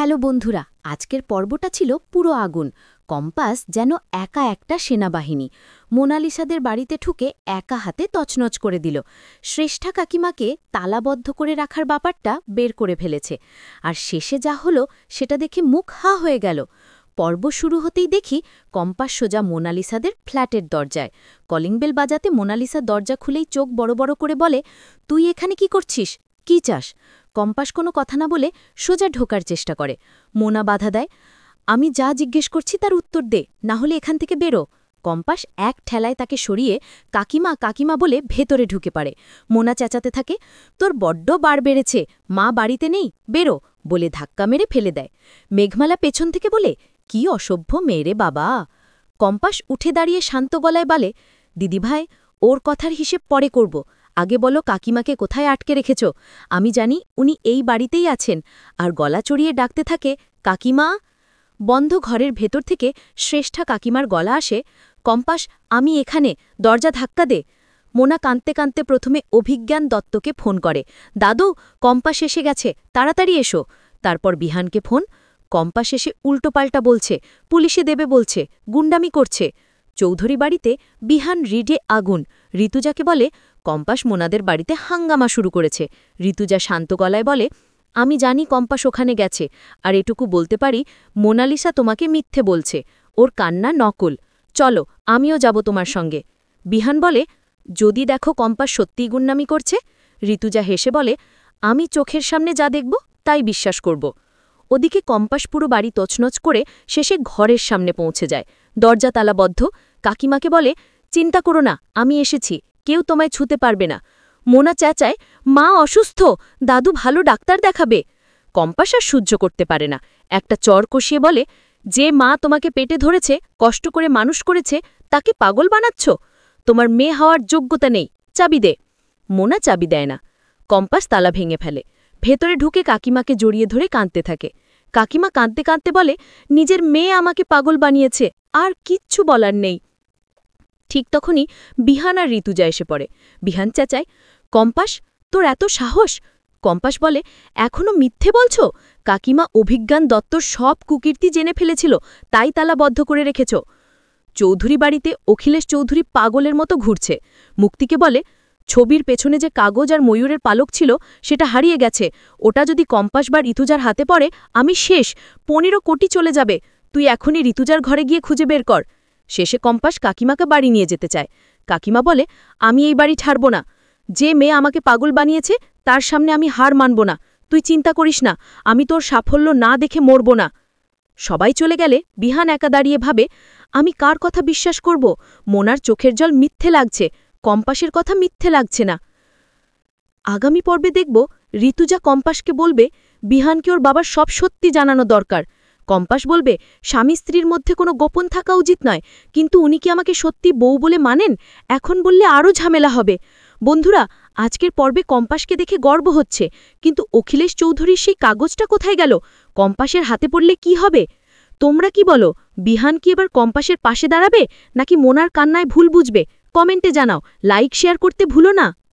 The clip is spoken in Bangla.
হ্যালো বন্ধুরা, আজকের পর্বটা ছিল পুরো আগুন। কম্পাস যেন একা একটা সেনাবাহিনী মোনালিসাদের বাড়িতে ঠুকে একা হাতে তছনছ করে দিল। শ্রেষ্ঠা কাকিমাকে তালাবদ্ধ করে রাখার ব্যাপারটা বের করে ফেলেছে। আর শেষে যা হলো সেটা দেখে মুখ হা হয়ে গেল। পর্ব শুরু হতেই দেখি কম্পাস সোজা মোনালিসাদের ফ্ল্যাটের দরজায়। কলিং বেল বাজাতে মোনালিসা দরজা খুলেই চোখ বড় বড় করে বলে, তুই এখানে কি করছিস? কি চাস? কম্পাস কোনো কথা না বলে সোজা ঢোকার চেষ্টা করে। মোনা বাধা দেয়, আমি যা জিজ্ঞেস করছি তার উত্তর দে, না হলে এখান থেকে বেরো। কম্পাস এক ঠেলায় তাকে সরিয়ে কাকিমা কাকিমা বলে ভেতরে ঢুকে পারে। মোনা চেঁচাতে থাকে, তোর বড্ড বার বেড়েছে, মা বাড়িতে নেই, বেরো বলে ধাক্কা মেরে ফেলে দেয়। মেঘমালা পেছন থেকে বলে, কি অসভ্য মেয়েরে বাবা। কম্পাস উঠে দাঁড়িয়ে শান্ত গলায় বলে, দিদিভাই, ওর কথার হিসেব পরে করব, আগে বলো কাকিমাকে কোথায় আটকে রেখেছ? আমি জানি উনি এই বাড়িতেই আছেন। আর গলা চড়িয়ে ডাকতে থাকে, কাকিমা। বন্ধ ঘরের ভেতর থেকে শ্রেষ্ঠা কাকিমার গলা আসে, কম্পাস, আমি এখানে, দরজা ধাক্কা দে। মোনা কাঁদতে কাঁদতে প্রথমে অভিজ্ঞান দত্তকে ফোন করে, দাদু, কম্পাস এসে গেছে, তাড়াতাড়ি এসো। তারপর বিহানকে ফোন। কম্পাস এসে উল্টোপাল্টা বলছে, পুলিশে দেবে বলছে, গুন্ডামি করছে। চৌধুরী বাড়িতে বিহান রিডে আগুন। ঋতুজাকে বলে, কম্পাস মোনাদের বাড়িতে হাঙ্গামা শুরু করেছে। ঋতুজা শান্ত গলায় বলে, আমি জানি কম্পাস ওখানে গেছে, আর এটুকু বলতে পারি মোনালিসা তোমাকে মিথ্যে বলছে, ওর কান্না নকল। চলো, আমিও যাব তোমার সঙ্গে। বিহান বলে, যদি দেখো কম্পাস সত্যিই গুন্ডামি করছে? ঋতুজা হেসে বলে, আমি চোখের সামনে যা দেখব তাই বিশ্বাস করব। ওদিকে কম্পাস পুরো বাড়ি তছনছ করে শেষে ঘরের সামনে পৌঁছে যায়। দরজা তালাবদ্ধ। কাকিমাকে বলে, চিন্তা করো না, আমি এসেছি, কেউ তোমায় ছুতে পারবে না। মোনা চেঁচায়, মা অসুস্থ, দাদু ভালো ডাক্তার দেখাবে। কম্পাস আর সহ্য করতে পারে না, একটা চর কষিয়ে বলে, যে মা তোমাকে পেটে ধরেছে, কষ্ট করে মানুষ করেছে, তাকে পাগল বানাচ্ছ? তোমার মেয়ে হওয়ার যোগ্যতা নেই, চাবি দে। মোনা চাবি দেয় না। কম্পাস তালা ভেঙে ফেলে। ভেতরে ঢুকে কাকিমাকে জড়িয়ে ধরে কাঁদতে থাকে। কাকিমা কাঁদতে কাঁদতে বলে, নিজের মেয়ে আমাকে পাগল বানিয়েছে, আর কিচ্ছু বলার নেই। ঠিক তখনই বিহান আর ঋতুজা এসে পড়ে। বিহান চেঁচায়, কম্পাস, তোর এত সাহস? কম্পাস বলে, এখনো মিথ্যে বলছ? কাকিমা অভিজ্ঞান দত্তর সব কুকীর্তি জেনে ফেলেছিল, তাই তালাবদ্ধ করে রেখেছ। চৌধুরী বাড়িতে অখিলেশ চৌধুরী পাগলের মতো ঘুরছে। মুক্তিকে বলে, ছবির পেছনে যে কাগজ আর ময়ূরের পালক ছিল সেটা হারিয়ে গেছে, ওটা যদি কম্পাস বা ঋতুজার হাতে পড়ে আমি শেষ, 15 কোটি চলে যাবে, তুই এখনই ঋতুজার ঘরে গিয়ে খুঁজে বের কর। শেষে কম্পাস কাকিমাকে বাড়ি নিয়ে যেতে চায়। কাকিমা বলে, আমি এই বাড়ি ছাড়ব না, যে মেয়ে আমাকে পাগল বানিয়েছে তার সামনে আমি হার মানব না, তুই চিন্তা করিস না, আমি তোর সাফল্য না দেখে মরব না। সবাই চলে গেলে বিহান একা দাঁড়িয়ে ভাবে, আমি কার কথা বিশ্বাস করব? মোনার চোখের জল মিথ্যে লাগছে, কম্পাসের কথা মিথ্যে লাগছে না। আগামী পর্বে দেখব ঋতুজা কম্পাসকে বলবে বিহানকে ওর বাবার সব সত্যি জানানো দরকার। কম্পাস বলবে, স্বামী স্ত্রীর মধ্যে কোনো গোপন থাকা উচিত নয়, কিন্তু উনি কি আমাকে সত্যি বউ বলে মানেন? এখন বললে আরও ঝামেলা হবে। বন্ধুরা, আজকের পর্বে কম্পাসকে দেখে গর্ব হচ্ছে, কিন্তু অখিলেশ চৌধুরীর সেই কাগজটা কোথায় গেল? কম্পাসের হাতে পড়লে কি হবে? তোমরা কি বলো, বিহান কি এবার কম্পাসের পাশে দাঁড়াবে, নাকি মোনার কান্নায় ভুল বুঝবে? কমেন্টে জানাও, লাইক শেয়ার করতে ভুলো না।